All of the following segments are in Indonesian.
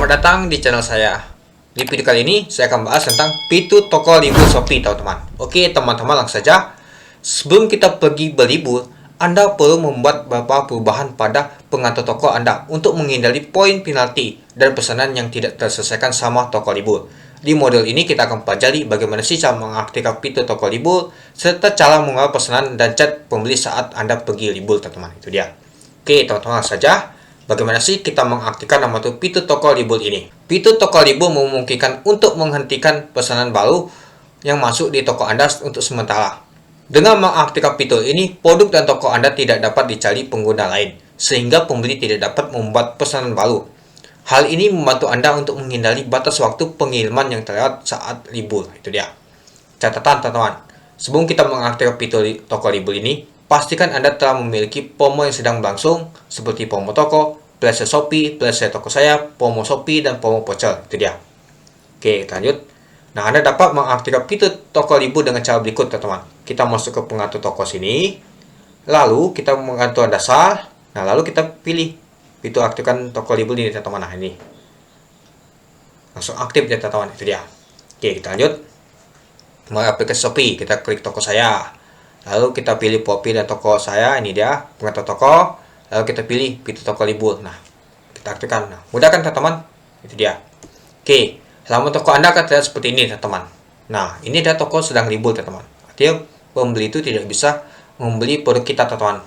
Selamat datang di channel saya. Di video kali ini saya akan bahas tentang fitur toko libur Shopee, teman-teman. Oke, teman-teman, langsung saja. Sebelum kita pergi berlibur, Anda perlu membuat beberapa perubahan pada pengatur toko Anda untuk menghindari poin penalti dan pesanan yang tidak terselesaikan sama toko libur. Di modul ini kita akan pelajari bagaimana sih cara mengaktifkan fitur toko libur serta cara mengawal pesanan dan chat pembeli saat Anda pergi libur, teman-teman. Itu dia. Oke, teman-teman, langsung saja. Bagaimana sih kita mengaktifkan nama fitur toko libur ini? Fitur toko libur memungkinkan untuk menghentikan pesanan baru yang masuk di toko Anda untuk sementara. Dengan mengaktifkan fitur ini, produk dan toko Anda tidak dapat dicari pengguna lain, sehingga pembeli tidak dapat membuat pesanan baru. Hal ini membantu Anda untuk menghindari batas waktu pengiriman yang terlewat saat libur. Itu dia. Catatan, teman-teman. Sebelum kita mengaktifkan fitur toko libur ini, pastikan Anda telah memiliki promo yang sedang berlangsung, seperti promo toko, flash Shopee, flash toko saya, promo Shopee, dan promo voucher. Itu dia. Oke, kita lanjut. Nah, Anda dapat mengaktifkan fitur toko libur dengan cara berikut, teman-teman. Kita masuk ke pengatur toko sini, lalu kita mengatur dasar. Nah, lalu kita pilih fitur aktifkan toko libur ini, teman-teman. Nah, ini langsung aktif ya, teman-teman. Itu dia. Oke, kita lanjut. Mulai aplikasi Shopee, kita klik toko saya. Lalu kita pilih profil dan toko saya, ini dia pengatur toko. Lalu kita pilih fitur toko libur. Nah, kita aktifkan. Nah, mudah kan, teman-teman? Itu dia. Oke, halaman toko Anda akan terlihat seperti ini, teman-teman. Nah, ini dia toko sedang libur, teman-teman. Artinya pembeli itu tidak bisa membeli produk kita, teman-teman.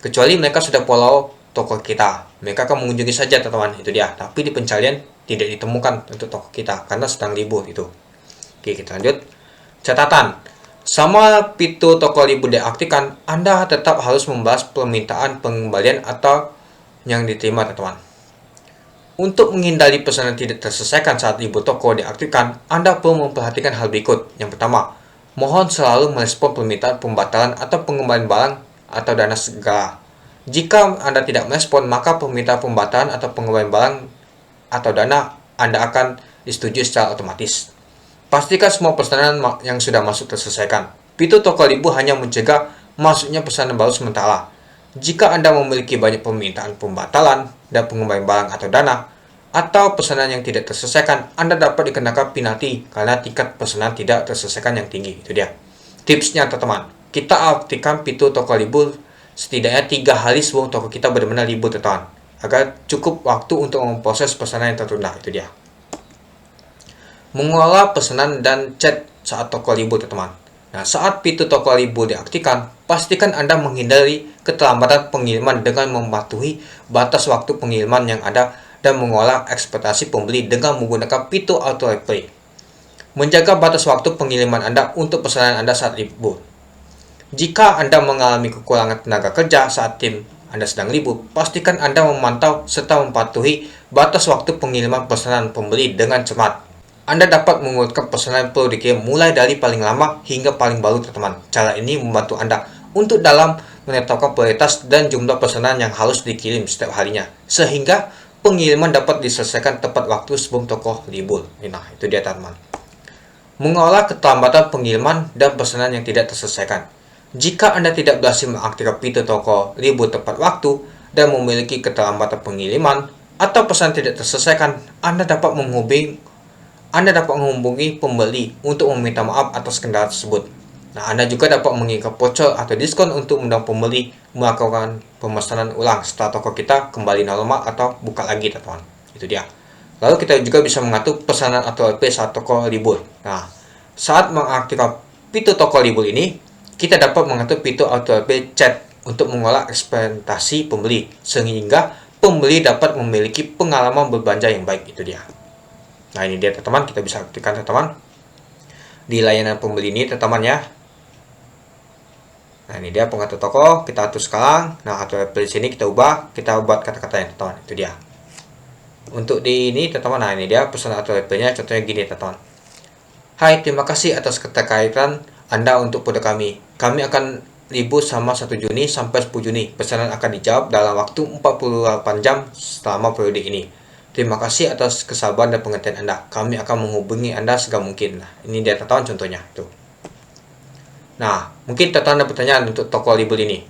Kecuali mereka sudah follow toko kita. Mereka akan mengunjungi saja, teman-teman. Itu dia. Tapi di pencarian tidak ditemukan untuk toko kita karena sedang libur itu. Oke, kita lanjut. Catatan. Sama fitur toko libur diaktifkan, Anda tetap harus membahas permintaan pengembalian atau yang diterima, teman-teman. Untuk menghindari pesanan tidak terselesaikan saat libur toko diaktifkan, Anda perlu memperhatikan hal berikut. Yang pertama, mohon selalu merespon permintaan pembatalan atau pengembalian barang atau dana segala. Jika Anda tidak merespon, maka permintaan pembatalan atau pengembalian barang atau dana Anda akan disetujui secara otomatis. Pastikan semua pesanan yang sudah masuk terselesaikan. Fitur toko libur hanya mencegah masuknya pesanan baru sementara. Jika Anda memiliki banyak permintaan pembatalan dan pengembalian barang atau dana, atau pesanan yang tidak terselesaikan, Anda dapat dikenakan penalti karena tingkat pesanan tidak terselesaikan yang tinggi. Itu dia. Tipsnya, teman-teman. Kita aktifkan fitur toko libur setidaknya 3 hari sebelum toko kita benar-benar libur, teman-teman, agar cukup waktu untuk memproses pesanan yang tertunda. Itu dia. Mengelola pesanan dan chat saat toko libur, teman-teman. Nah, saat fitur toko libur diaktifkan, pastikan Anda menghindari keterlambatan pengiriman dengan mematuhi batas waktu pengiriman yang ada dan mengolah ekspektasi pembeli dengan menggunakan fitur auto reply. Menjaga batas waktu pengiriman Anda untuk pesanan Anda saat libur. Jika Anda mengalami kekurangan tenaga kerja saat tim Anda sedang libur, pastikan Anda memantau serta mematuhi batas waktu pengiriman pesanan pembeli dengan cermat. Anda dapat mengurutkan pesanan yang perlu dikirim mulai dari paling lama hingga paling baru, teman-teman. Cara ini membantu Anda untuk dalam menetapkan prioritas dan jumlah pesanan yang harus dikirim setiap harinya, sehingga pengiriman dapat diselesaikan tepat waktu sebelum toko libur. Nah, itu dia, teman-teman. Mengolah keterlambatan pengiriman dan pesanan yang tidak terselesaikan. Jika Anda tidak berhasil mengaktifkan fitur toko libur tepat waktu dan memiliki keterlambatan pengiriman atau pesanan tidak terselesaikan, Anda dapat menghubungi pembeli untuk meminta maaf atas kendala tersebut. Nah, Anda juga dapat mengikat voucher atau diskon untuk mendorong pembeli melakukan pemesanan ulang setelah toko kita kembali normal atau buka lagi, teman-teman. Itu dia. Lalu kita juga bisa mengatur pesanan atau LP saat toko libur. Nah, saat mengaktifkan fitur toko libur ini, kita dapat mengatur fitur auto LP chat untuk mengolah ekspektasi pembeli, sehingga pembeli dapat memiliki pengalaman berbelanja yang baik. Itu dia. Nah, ini dia, teman-teman, kita bisa aktifkan, teman-teman, di layanan pembeli ini, teman-teman, ya. Nah, ini dia pengatur toko, kita atur sekarang. Nah, atur di sini kita ubah, kita buat kata-katanya, teman-teman. Itu dia. Untuk di ini, teman-teman, nah ini dia pesan atur nya, contohnya gini, teman-teman. Hai, terima kasih atas keterkaitan Anda untuk produk kami. Kami akan libur sama 1 Juni sampai 10 Juni. Pesanan akan dijawab dalam waktu 48 jam selama periode ini. Terima kasih atas kesabaran dan pengertian Anda. Kami akan menghubungi Anda segera mungkin. Nah, ini dia, teman-teman, contohnya. Tuh. Nah, mungkin teman-teman ada pertanyaan untuk toko libur ini.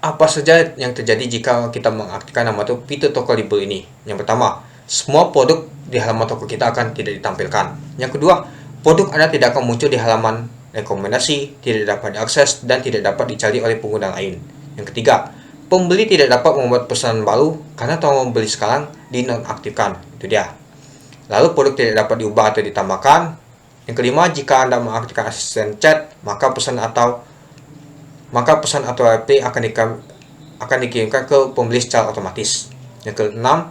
Apa saja yang terjadi jika kita mengaktifkan nama fitur toko libur ini? Yang pertama, semua produk di halaman toko kita akan tidak ditampilkan. Yang kedua, produk Anda tidak akan muncul di halaman rekomendasi, tidak dapat diakses, dan tidak dapat dicari oleh pengguna lain. Yang ketiga, pembeli tidak dapat membuat pesanan baru karena tombol membeli sekarang dinonaktifkan. Itu dia. Lalu produk tidak dapat diubah atau ditambahkan. Yang kelima, jika Anda mengaktifkan asisten chat, maka pesan atau WhatsApp akan dikirimkan ke pembeli secara otomatis. Yang keenam,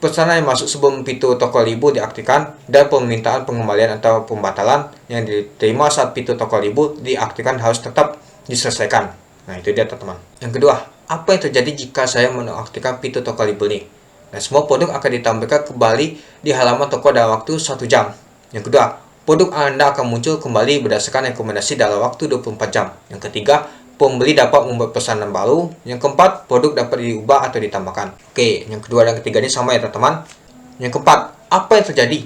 pesanan yang masuk sebelum fitur toko libur diaktifkan dan permintaan pengembalian atau pembatalan yang diterima saat fitur toko libur diaktifkan harus tetap diselesaikan. Nah, itu dia teman-teman. Yang kedua, apa yang terjadi jika saya menonaktifkan fitur toko libur ini? Dan semua produk akan ditampilkan kembali di halaman toko dalam waktu 1 jam. Yang kedua, produk Anda akan muncul kembali berdasarkan rekomendasi dalam waktu 24 jam. Yang ketiga, pembeli dapat membuat pesanan baru. Yang keempat, produk dapat diubah atau ditambahkan. Oke, yang kedua dan ketiga ini sama ya teman-teman. Yang keempat, apa yang terjadi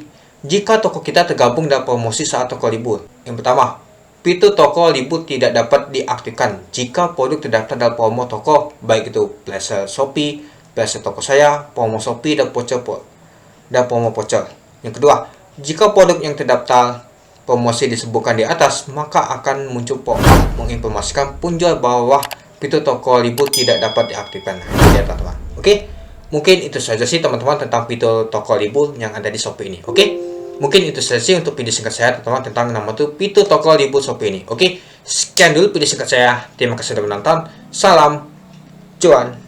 jika toko kita tergabung dalam promosi saat toko libur? Yang pertama, fitur toko libur tidak dapat diaktifkan jika produk terdaftar dalam promo toko, baik itu flash Shopee, flash toko saya, promo Shopee, dan promo voucher. Yang kedua, jika produk yang terdaftar promosi disebutkan di atas, maka akan muncul pop-up menginformasikan penjual bahwa fitur toko libur tidak dapat diaktifkan. Ya teman-teman. Oke, mungkin itu saja sih teman-teman tentang fitur toko libur yang ada di Shopee ini. Oke, mungkin itu saja sih untuk video singkat saya teman-teman tentang nama itu fitur toko libur Shopee ini. Oke, sekian dulu video singkat saya. Terima kasih sudah menonton. Salam cuan.